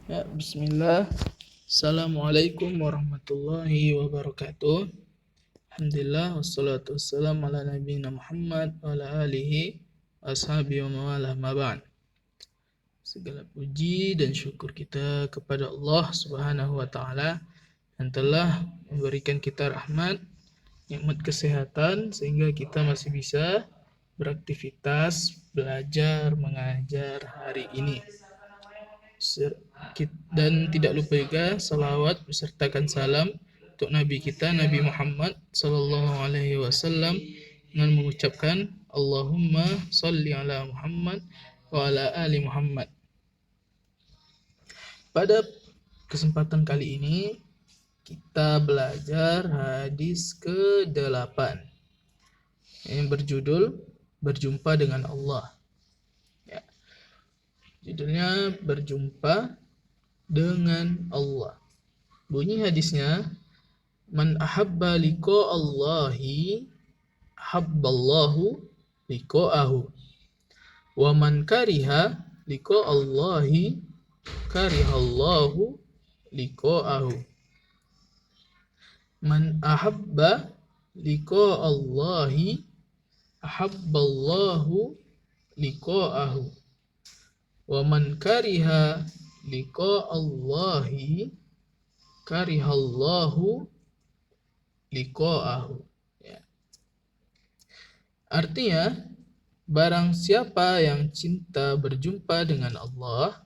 Ya, bismillah. Assalamualaikum warahmatullahi wabarakatuh. Alhamdulillah wassalatu wassalamu ala nabiyina Muhammad wa ala alihi ashabihi wa mawalah ma ba'd. Segala puji dan syukur kita kepada Allah Subhanahu wa taala yang telah memberikan kita rahmat, nikmat kesehatan sehingga kita masih bisa beraktivitas, belajar, mengajar hari ini. Dan tidak lupa juga salawat besertakan salam untuk Nabi kita Nabi Muhammad Sallallahu Alaihi Wasallam dengan mengucapkan Allahumma salli ala Muhammad wa ala ali Muhammad. Pada kesempatan kali ini kita belajar hadis ke-8 yang berjudul Berjumpa dengan Allah. Ya. Judulnya Berjumpa dengan Allah. Bunyi hadisnya, man ahabba liqa Allahi habballahu liqa'ahu wa man kariha liqa Allahi karihallahu liqa'ahu. Man ahabba liqa Allahi habballahu liqa'ahu wa man kariha liqa Allahi karihallahu liqa'ahu. Ya. Artinya, barang siapa yang cinta berjumpa dengan Allah,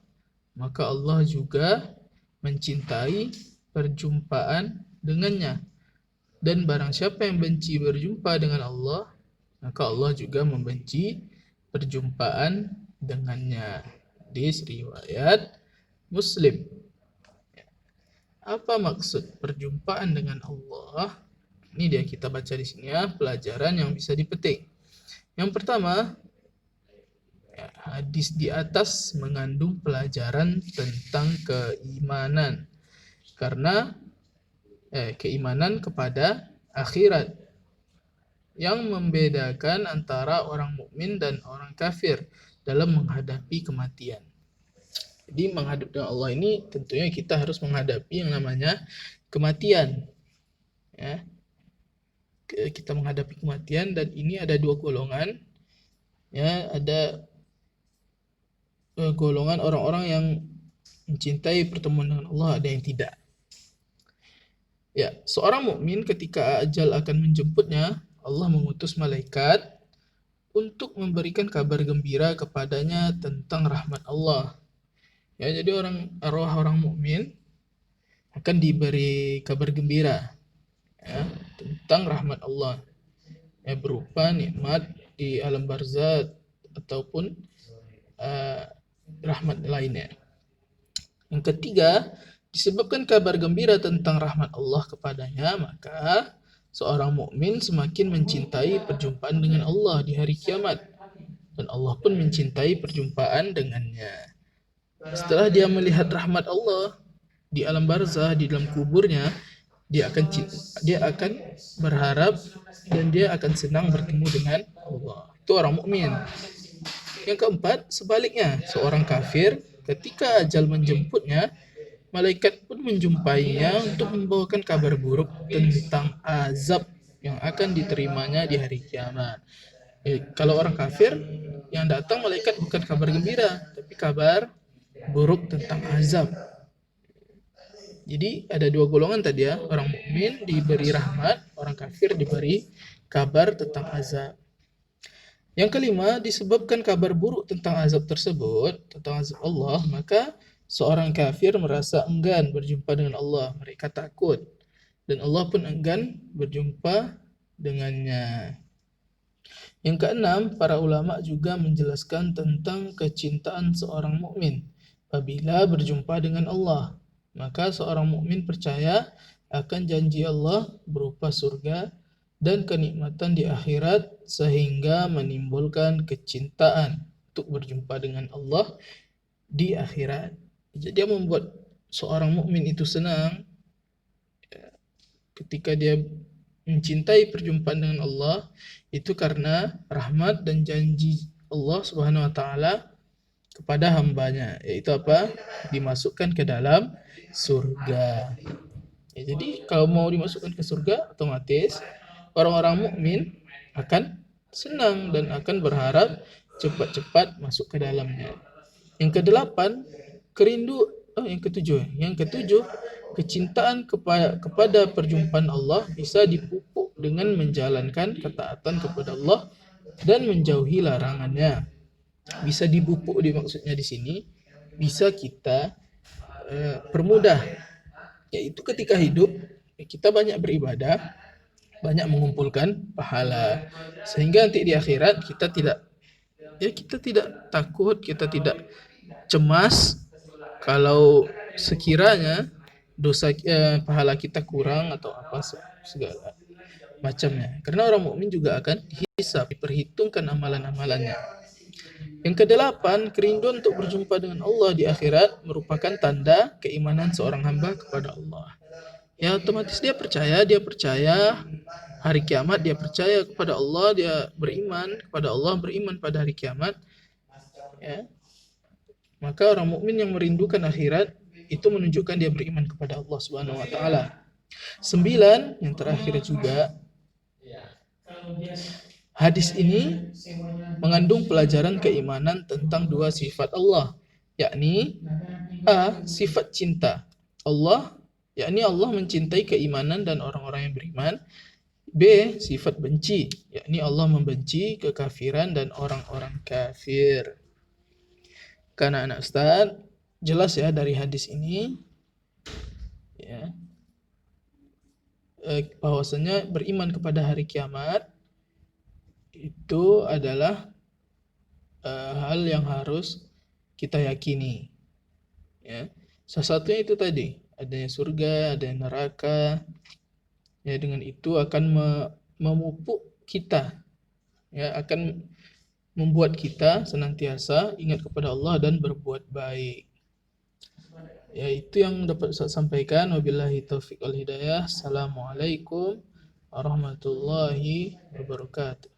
maka Allah juga mencintai perjumpaan dengannya. Dan barang siapa yang benci berjumpa dengan Allah, maka Allah juga membenci perjumpaan dengannya. Hadis riwayat Muslim. Apa maksud perjumpaan dengan Allah? Ini dia kita baca di sini ya, pelajaran yang bisa dipetik. Yang pertama, hadis di atas mengandung pelajaran tentang keimanan. Karena keimanan kepada akhirat yang membedakan antara orang mukmin dan orang kafir dalam menghadapi kematian. Jadi menghadap dengan Allah ini tentunya kita harus menghadapi yang namanya kematian. Ya. Kita menghadapi kematian dan ini ada dua golongan. Ya, ada golongan orang-orang yang mencintai pertemuan dengan Allah, ada yang tidak. Ya, seorang mukmin ketika ajal akan menjemputnya, Allah mengutus malaikat untuk memberikan kabar gembira kepadanya tentang rahmat Allah. Ya, jadi arwah orang mukmin akan diberi kabar gembira ya, tentang rahmat Allah. Ya, berupa nikmat di alam barzah ataupun rahmat lainnya. Yang ketiga, disebabkan kabar gembira tentang rahmat Allah kepadanya, maka seorang mukmin semakin mencintai perjumpaan dengan Allah di hari kiamat. Dan Allah pun mencintai perjumpaan dengannya. Setelah dia melihat rahmat Allah di alam barzah, di dalam kuburnya, dia akan berharap dan dia akan senang bertemu dengan Allah. Itu orang mukmin. Yang keempat, sebaliknya, seorang kafir ketika ajal menjemputnya, malaikat pun menjumpainya untuk membawakan kabar buruk tentang azab yang akan diterimanya di hari kiamat. Kalau orang kafir, yang datang malaikat bukan kabar gembira, tapi kabar buruk tentang azab. Jadi ada dua golongan tadi ya, orang mukmin diberi rahmat, orang kafir diberi kabar tentang azab. Yang kelima, disebabkan kabar buruk tentang azab tersebut, tentang azab Allah, maka seorang kafir merasa enggan berjumpa dengan Allah, mereka takut. Dan Allah pun enggan berjumpa dengannya. Yang keenam, para ulama juga menjelaskan tentang kecintaan seorang mukmin apabila berjumpa dengan Allah. Maka seorang mukmin percaya akan janji Allah berupa surga dan kenikmatan di akhirat sehingga menimbulkan kecintaan untuk berjumpa dengan Allah di akhirat. Jadi dia membuat seorang mukmin itu senang ketika dia mencintai perjumpaan dengan Allah itu karena rahmat dan janji Allah Subhanahu wa taala kepada hambanya, yaitu apa? Dimasukkan ke dalam surga. Ya, jadi kalau mau dimasukkan ke surga, otomatis orang-orang mukmin akan senang dan akan berharap cepat-cepat masuk ke dalamnya. Yang kedelapan, yang ketujuh. Yang ketujuh, kecintaan kepada perjumpaan Allah bisa dipupuk dengan menjalankan ketaatan kepada Allah dan menjauhi larangannya. Bisa dipupuk maksudnya di sini bisa kita permudah, yaitu ketika hidup kita banyak beribadah, banyak mengumpulkan pahala, sehingga nanti di akhirat kita tidak takut, kita tidak cemas kalau sekiranya pahala kita kurang atau apa segala macamnya, karena orang mukmin juga akan dihisab, diperhitungkan amalan-amalannya. Yang kedelapan, kerinduan untuk berjumpa dengan Allah di akhirat merupakan tanda keimanan seorang hamba kepada Allah. Ya, otomatis dia percaya hari kiamat, dia percaya kepada Allah, dia beriman kepada Allah, beriman pada hari kiamat. Ya. Maka orang mukmin yang merindukan akhirat itu menunjukkan dia beriman kepada Allah Subhanahu wa taala. 9, yang terakhir juga, hadis ini mengandung pelajaran keimanan tentang dua sifat Allah, yakni A. Sifat cinta Allah, yakni Allah mencintai keimanan dan orang-orang yang beriman. B. Sifat benci, yakni Allah membenci kekafiran dan orang-orang kafir. Karena anak Ustaz, jelas ya dari hadis ini ya, bahwasanya beriman kepada hari kiamat itu adalah hal yang harus kita yakini. Ya. Salah satunya itu tadi, adanya surga, adanya neraka. Ya, dengan itu akan memupuk kita, ya, akan membuat kita senantiasa ingat kepada Allah dan berbuat baik. Ya, itu yang dapat saya sampaikan. Wabillahi taufiq wal hidayah. Assalamualaikum warahmatullahi wabarakatuh.